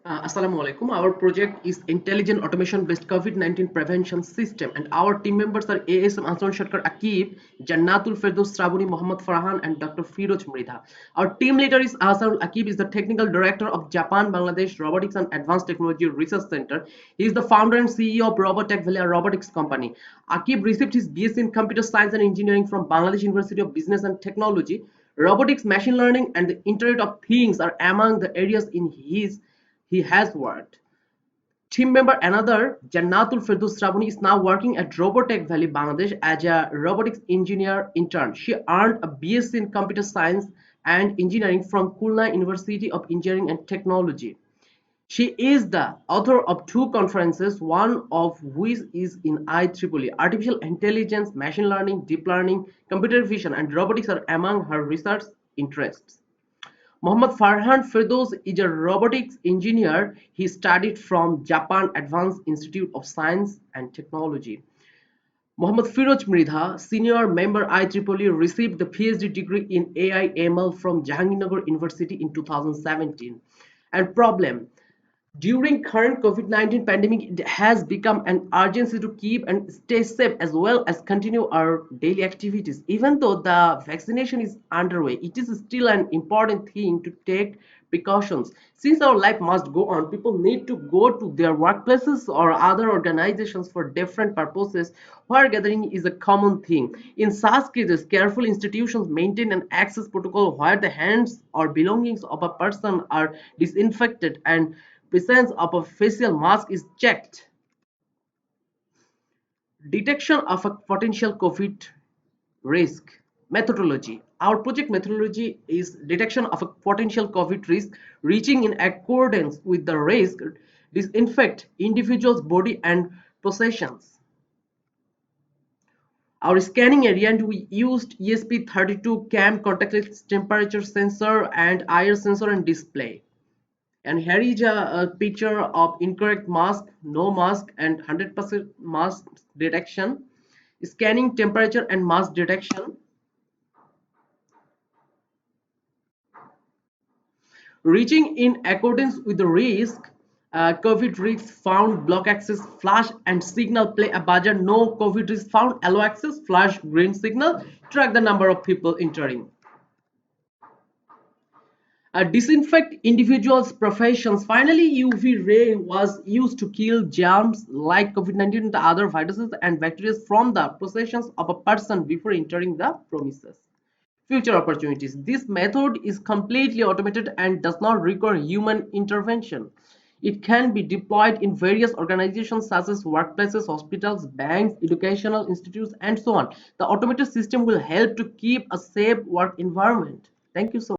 Assalamu alaikum. Our project is intelligent automation based COVID-19 prevention system, and our team members are ASM Anson Shatkar Akib, Jannatul Firdaus Sravuni Muhammad Farhan, and Dr. Firoj Mridha. Our team leader is Ahsanul Akib, is the technical director of Japan Bangladesh Robotics and Advanced Technology Research Center. He is the founder and CEO of Robotech Valley, a robotics company. Akib received his BSc in Computer Science and Engineering from Bangladesh University of Business and Technology. Robotics, machine learning, and the Internet of Things are among the areas in he has worked. Team member another, Jannatul Firdaus Sravuni, is now working at Robotech Valley, Bangladesh as a robotics engineer intern. She earned a BSc in Computer Science and Engineering from Khulna University of Engineering and Technology. She is the author of two conferences, one of which is in IEEE. Artificial intelligence, machine learning, deep learning, computer vision, and robotics are among her research interests. Mohammad Farhan Firdaus is a robotics engineer. He studied from Japan Advanced Institute of Science and Technology. Mohammad Firoj Mridha, senior member IEEE, received the PhD degree in AI ML from Jahangirnagar University in 2017. And problem, during current COVID-19 pandemic, it has become an urgency to keep and stay safe as well as continue our daily activities. Even though the vaccination is underway, it is still an important thing to take precautions. Since our life must go on, people need to go to their workplaces or other organizations for different purposes where gathering is a common thing. In such cases, careful institutions maintain an access protocol where the hands or belongings of a person are disinfected and presence of a facial mask is checked. Detection of a potential COVID risk. Methodology. Our project methodology is detection of a potential COVID risk, reaching in accordance with the risk, disinfect individual's body and possessions. Our scanning area, and we used ESP32 CAM contactless temperature sensor and IR sensor and display. And here is a picture of incorrect mask, no mask, and 100% mask detection, scanning temperature and mask detection, reaching in accordance with the risk. COVID risk found, block access, flash and signal, play a buzzer. No COVID risk found, allow access, flash green signal, track the number of people entering. Disinfect individuals' professions. Finally, UV ray was used to kill germs like COVID-19 and the other viruses and bacteria from the possessions of a person before entering the premises. Future opportunities. This method is completely automated and does not require human intervention. It can be deployed in various organizations such as workplaces, hospitals, banks, educational institutes, and so on. The automated system will help to keep a safe work environment. Thank you so much.